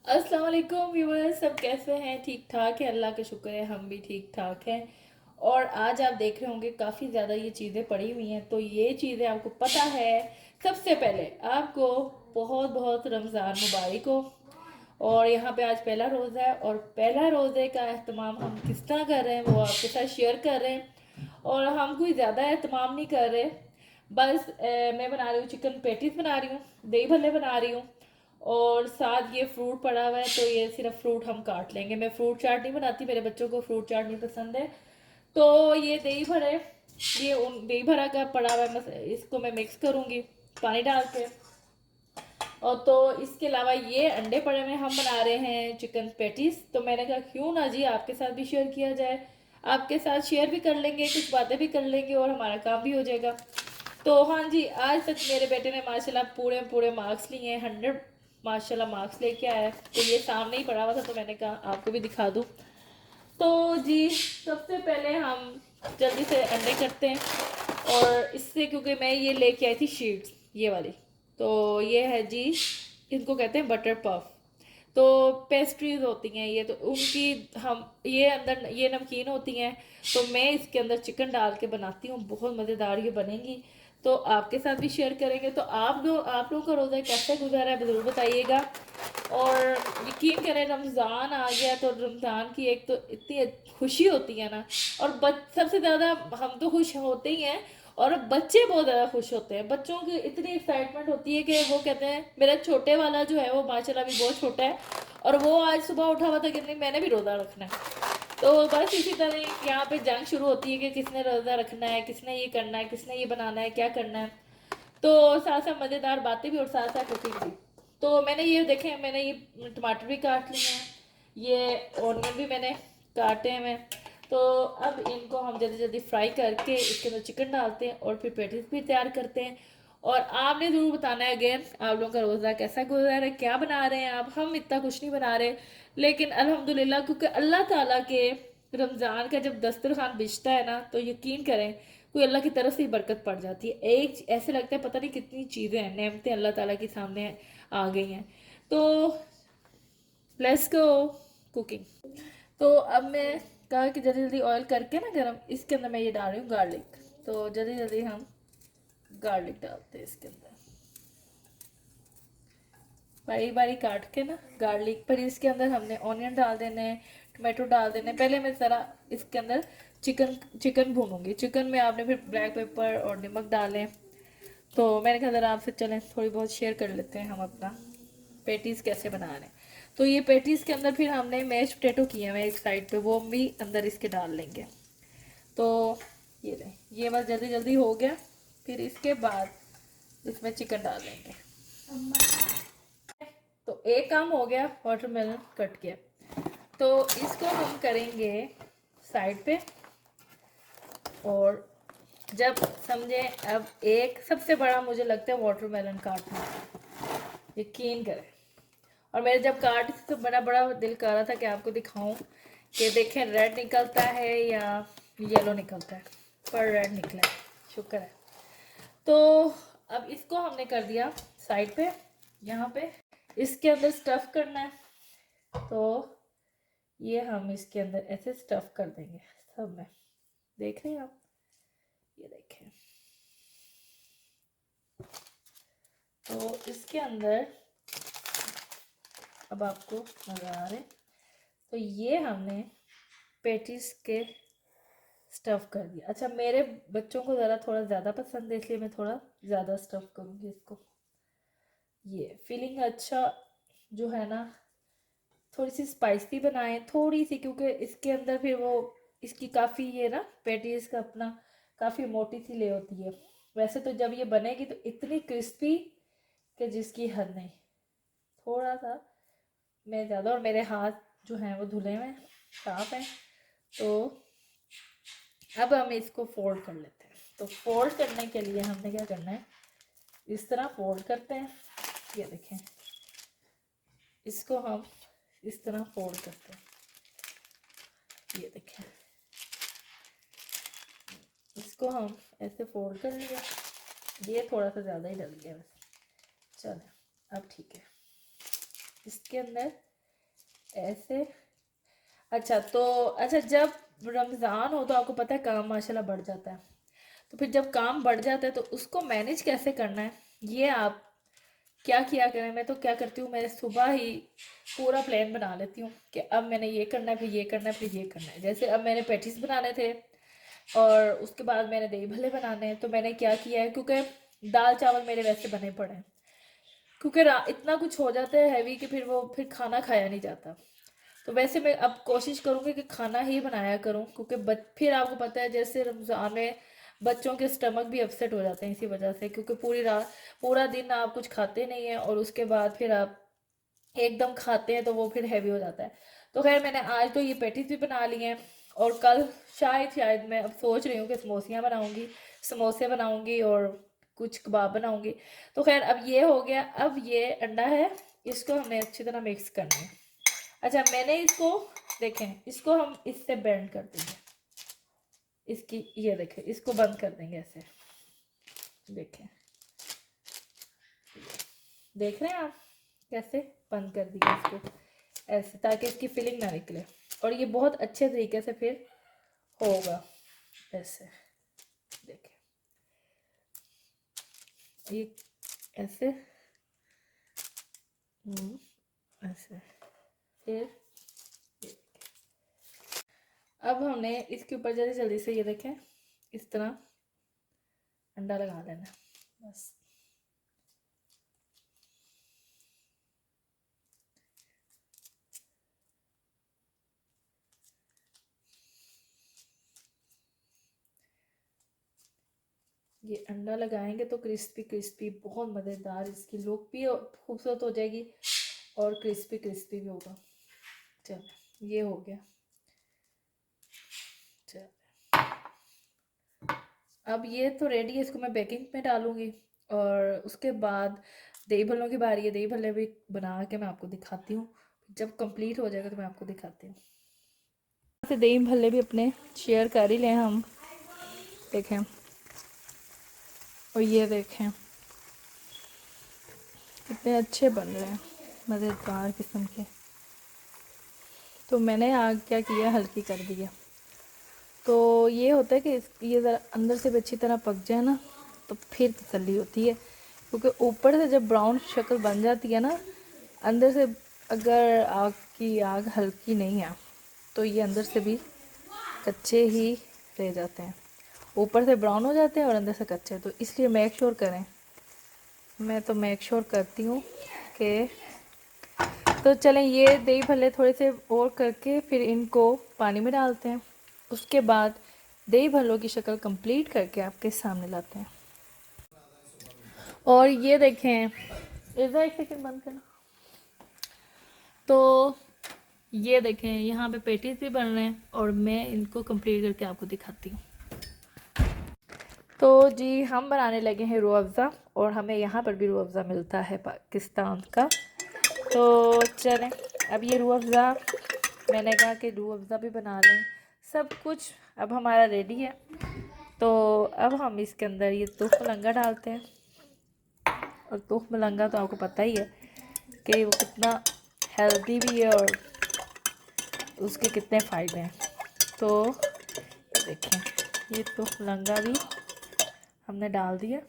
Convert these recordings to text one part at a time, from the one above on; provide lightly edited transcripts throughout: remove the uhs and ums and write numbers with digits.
अस्सलाम वालेकुम व्यूअर्स, सब कैसे हैं? ठीक ठाक है, अल्लाह का शुक्र है, हम भी ठीक ठाक हैं। और आज आप देख रहे होंगे काफ़ी ज़्यादा ये चीज़ें पड़ी हुई हैं, तो ये चीज़ें आपको पता है। सबसे पहले आपको बहुत बहुत रमज़ान मुबारक हो। और यहाँ पे आज पहला रोज़ा है, और पहला रोज़े का एहतमाम हम किस तरह कर रहे हैं वो आपके साथ शेयर कर रहे हैं। और हम कोई ज़्यादा एहतमाम नहीं कर रहे, बस मैं बना रही हूँ चिकन पेटीज, बना रही हूँ दही भल्ले बना रही हूँ, और साथ ये फ्रूट पड़ा हुआ है, तो ये सिर्फ फ्रूट हम काट लेंगे। मैं फ्रूट चाट नहीं बनाती, मेरे बच्चों को फ्रूट चाट नहीं पसंद है। तो ये दही भरे, ये उन दही भरा का पड़ा हुआ है, इसको मैं मिक्स करूँगी पानी डाल के। और तो इसके अलावा ये अंडे पड़े हुए हम बना रहे हैं चिकन पैटीज, तो मैंने कहा क्यों ना जी आपके साथ भी शेयर किया जाए। आपके साथ शेयर भी कर लेंगे, कुछ बातें भी कर लेंगे, और हमारा काम भी हो जाएगा। तो हाँ जी, आज तक मेरे बेटे ने माशाल्लाह पूरे पूरे मार्क्स लिए हैं, 100 माशाल्लाह मार्क्स लेके आया है। तो ये सामने ही पड़ा हुआ था, तो मैंने कहा आपको भी दिखा दूँ। तो जी सबसे पहले हम जल्दी से अंडे करते हैं। और इससे क्योंकि मैं ये लेके आई थी शीट्स, ये वाली, तो ये है जी, इनको कहते हैं बटर पफ। तो पेस्ट्रीज होती हैं ये, तो उनकी हम ये अंदर ये नमकीन होती हैं, तो मैं इसके अंदर चिकन डाल के बनाती हूँ, बहुत मज़ेदार ये बनेंगी। तो आपके साथ भी शेयर करेंगे। तो आप लोगों का रोज़ा कैसे गुजारा है ज़रूर बताइएगा। और यकीन करें, रमज़ान आ गया तो रमज़ान की एक तो इतनी खुशी होती है ना। और सबसे ज़्यादा हम तो खुश होते ही हैं, और बच्चे बहुत ज़्यादा खुश होते हैं। बच्चों की इतनी एक्साइटमेंट होती है कि वो कहते हैं, मेरा छोटे वाला जो है वो माशाल्लाह भी बहुत छोटा है, और वो आज सुबह उठा हुआ था कि नहीं मैंने भी रोज़ा रखना है। तो बस इसी तरह यहाँ पे जंग शुरू होती है कि किसने रोज़ा रखना है, किसने ये करना है, किसने ये बनाना है, क्या करना है। तो साथ साथ मज़ेदार बातें भी और साथ साथ कुकिंग भी। तो मैंने ये देखे, मैंने ये टमाटर भी काट लिए हैं, ये ऑनियन भी मैंने काटे हैं। तो अब इनको हम जल्दी जल्दी फ्राई करके इसके अंदर चिकन डालते हैं, और फिर पेटिस भी तैयार करते हैं। और आपने ज़रूर बताना है अगेन, आप लोगों का रोज़ा कैसा गुजर रहा है, क्या बना रहे हैं आप। हम इतना कुछ नहीं बना रहे, लेकिन अल्हम्दुलिल्लाह, क्योंकि अल्लाह ताला के रमज़ान का जब दस्तरखान बिछता है ना, तो यकीन करें कोई अल्लाह की तरफ से ही बरकत पड़ जाती है। एक ऐसे लगता है पता नहीं कितनी चीज़ें हैं, नेमतें अल्लाह ताला के सामने आ गई हैं। तो लेट्स गो कुकिंग। तो अब मैं कहा कि जल्दी जल्दी ऑयल करके ना गरम, इसके अंदर मैं ये डाल रही हूँ गार्लिक। तो जल्दी जल्दी हम गार्लिक डालते हैं इसके अंदर, बारी बारी काट के ना गार्लिक। पर इसके अंदर हमने ऑनियन डाल देने हैं, टमाटो डाल देने हैं। पहले मैं ज़रा इसके अंदर चिकन चिकन भूनूंगी। चिकन में आपने फिर ब्लैक पेपर और नमक डालें। तो मैंने कहा ज़रा आपसे चलें थोड़ी बहुत शेयर कर लेते हैं हम अपना पेटीज़ कैसे बना रहे हैं। तो ये पेटीज़ के अंदर फिर हमने मैश पोटैटो किए हुए एक साइड पे, वो भी अंदर इसके डाल लेंगे। तो ये लें, ये बस जल्दी जल्दी हो गया। फिर इसके बाद इसमें चिकन डाल देंगे। तो एक काम हो गया, वाटरमेलन कट गया। तो इसको हम करेंगे साइड पे। और जब समझे, अब एक सबसे बड़ा मुझे लगता है वाटरमेलन काटना, यकीन करें। और मेरे जब काट तो बड़ा बड़ा दिल कर रहा था कि आपको दिखाऊं कि देखें रेड निकलता है या येलो निकलता है, पर रेड निकला है, शुक्र है। तो अब इसको हमने कर दिया साइड पे। यहाँ पे इसके अंदर स्टफ़ करना है, तो ये हम इसके अंदर ऐसे स्टफ़ कर देंगे सब में। देख रहे हैं आप, ये देखें। तो इसके अंदर अब आपको नज़र आ रहे, तो ये हमने पेटीज के स्टफ़ कर दिया। अच्छा, मेरे बच्चों को ज़रा थोड़ा ज़्यादा पसंद है, इसलिए मैं थोड़ा ज़्यादा स्टफ़ करूँगी इसको। ये फीलिंग अच्छा जो है ना, थोड़ी सी स्पाइसी बनाएं थोड़ी सी, क्योंकि इसके अंदर फिर वो इसकी काफ़ी ये ना पेटीज का अपना काफ़ी मोटी सी ले होती है। वैसे तो जब ये बनेगी तो इतनी क्रिस्पी कि जिसकी हद नहीं। थोड़ा सा मैं ज़्यादा, और मेरे हाथ जो हैं वो धुले हुए हैं, साफ हैं। तो अब हम इसको फोल्ड कर लेते हैं। तो फोल्ड करने के लिए हमने क्या करना है, इस तरह फोल्ड करते हैं। ये देखें, इसको हम इस तरह फोल्ड करते हैं। ये देखें, इसको हम ऐसे फोल्ड कर लिया। ये थोड़ा सा ज़्यादा ही डल गया वैसे, चलो अब ठीक है। इसके अंदर ऐसे। अच्छा तो अच्छा, जब रमज़ान हो तो आपको पता है काम माशाल्लाह बढ़ जाता है। तो फिर जब काम बढ़ जाता है तो उसको मैनेज कैसे करना है, ये आप क्या किया करें। मैं तो क्या करती हूँ, मैं सुबह ही पूरा प्लान बना लेती हूँ कि अब मैंने ये करना है, फिर ये करना है, फिर ये करना है। जैसे अब मैंने पैटीज बनाने थे और उसके बाद मैंने दही भल्ले बनाने हैं, तो मैंने क्या किया है, क्योंकि दाल चावल मेरे वैसे बने पड़े हैं, क्योंकि इतना कुछ हो जाता है हैवी कि फिर वो फिर खाना खाया नहीं जाता। तो वैसे मैं अब कोशिश करूँगी कि खाना ही बनाया करूँ, क्योंकि फिर आपको पता है जैसे रमज़ान में बच्चों के स्टमक भी अपसेट हो जाते हैं इसी वजह से, क्योंकि पूरी रात पूरा दिन आप कुछ खाते नहीं हैं और उसके बाद फिर आप एकदम खाते हैं तो वो फिर हैवी हो जाता है। तो खैर मैंने आज तो ये पैटीज भी बना ली हैं और कल शायद मैं अब सोच रही हूँ कि समोसियाँ बनाऊँगी, समोसे बनाऊँगी और कुछ कबाब बनाऊँगी। तो खैर अब ये हो गया। अब ये अंडा है, इसको हमें अच्छी तरह मिक्स करना है। अच्छा मैंने इसको देखें, इसको हम इससे बेंड कर देंगे, इसकी ये देखें, इसको बंद कर देंगे ऐसे, देखें, देख रहे हैं आप कैसे बंद कर दिया इसको ऐसे, ताकि इसकी फिलिंग ना निकले और ये बहुत अच्छे तरीके से फिर होगा ऐसे। देखें ये ऐसे, ऐसे फिर अब हमने इसके ऊपर जल्दी जल्दी से ये देखें इस तरह अंडा लगा देना बस। ये अंडा लगाएंगे तो क्रिस्पी क्रिस्पी बहुत मज़ेदार, इसकी लुक भी खूबसूरत हो जाएगी और क्रिस्पी क्रिस्पी भी होगा। चल ये हो गया। चल अब ये तो रेडी है, इसको मैं बेकिंग में डालूंगी और उसके बाद दही भल्लों की बारी है। दही भल्ले भी बना के मैं आपको दिखाती हूँ, जब कंप्लीट हो जाएगा तो मैं आपको दिखाती हूँ। से दही भल्ले भी अपने शेयर कर ही लें हम, देखें। और ये देखें कितने अच्छे बन रहे हैं, मज़ेदार किस्म के। तो मैंने आग क्या किया, हल्की कर दिया। तो ये होता है कि ये ज़रा अंदर से भी अच्छी तरह पक जाए ना तो फिर तसल्ली होती है, क्योंकि ऊपर से जब ब्राउन शक्ल बन जाती है ना, अंदर से अगर आग की आग हल्की नहीं है तो ये अंदर से भी कच्चे ही रह जाते हैं। ऊपर से ब्राउन हो जाते हैं और अंदर से कच्चे। तो इसलिए मेक श्योर करें, मैं तो मेक श्योर करती हूँ कि तो चलें ये दही भल्ले थोड़े से और करके फिर इनको पानी में डालते हैं। उसके बाद दही भल्लों की शक्ल कंप्लीट करके आपके सामने लाते हैं। और ये देखें, इधर एक सेकंड बंद करना। तो ये देखें यहाँ पे पेटीज भी बन रहे हैं और मैं इनको कंप्लीट करके आपको दिखाती हूँ। तो जी हम बनाने लगे हैं रूह अफ़ज़ा, और हमें यहाँ पर भी रूह अफ़ज़ा मिलता है पाकिस्तान का। तो चलें अब ये रूह अफ़ज़ा, मैंने कहा कि रूह अफ़ज़ा भी बना लें, सब कुछ अब हमारा रेडी है। तो अब हम इसके अंदर ये तुख मलंगा डालते हैं, और तुख मलंगा तो आपको पता ही है कि वो कितना हेल्दी भी है और उसके कितने फ़ायदे हैं। तो देखें ये तुख मलंगा भी हमने डाल दिया,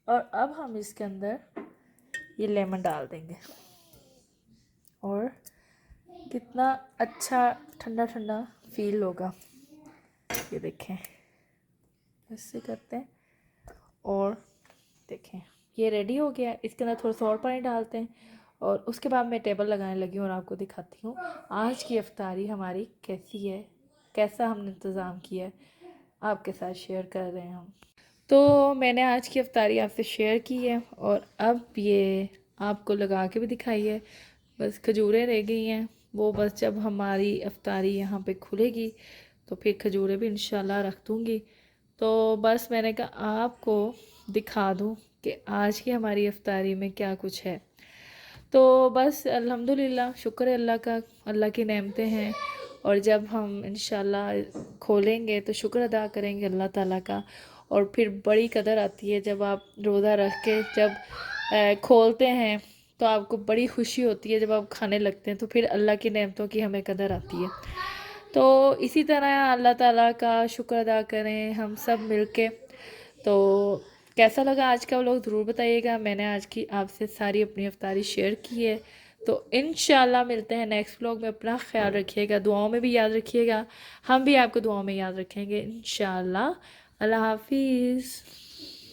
और अब हम इसके अंदर ये लेमन डाल देंगे, और कितना अच्छा ठंडा ठंडा फील होगा। ये देखें ऐसे करते हैं और देखें ये रेडी हो गया। इसके अंदर थोड़ा सा और पानी डालते हैं और उसके बाद मैं टेबल लगाने लगी हूँ और आपको दिखाती हूँ आज की इफ्तारी हमारी कैसी है, कैसा हमने इंतज़ाम किया है, आपके साथ शेयर कर रहे हैं हम। तो मैंने आज की इफ्तारी आपसे शेयर की है और अब ये आपको लगा के भी दिखाई है। बस खजूरें रह गई हैं, वो बस जब हमारी इफ्तारी यहाँ पे खुलेगी तो फिर खजूरें भी इंशाल्लाह रख दूँगी। तो बस मैंने कहा आपको दिखा दूँ कि आज की हमारी इफ्तारी में क्या कुछ है। तो बस अल्हम्दुलिल्लाह, शुक्र है अल्लाह का, अल्लाह की नेमतें हैं। और जब हम इंशाल्लाह खोलेंगे तो शुक्र अदा करेंगे अल्लाह ताला का। और फिर बड़ी कदर आती है जब आप रोज़ा रख के जब खोलते हैं तो आपको बड़ी खुशी होती है जब आप खाने लगते हैं, तो फिर अल्लाह की नेमतों की हमें कदर आती है। तो इसी तरह अल्लाह ताला का शुक्र अदा करें हम सब मिलके। तो कैसा लगा आज का व्लॉग ज़रूर बताइएगा। मैंने आज की आपसे सारी अपनी अफ्तारी शेयर की है। तो इंशाल्लाह मिलते हैं नेक्स्ट व्लॉग में। अपना ख्याल रखिएगा, दुआओं में भी याद रखिएगा, हम भी आपको दुआओं में याद रखेंगे इंशाल्लाह। अल्लाह हाफिज़।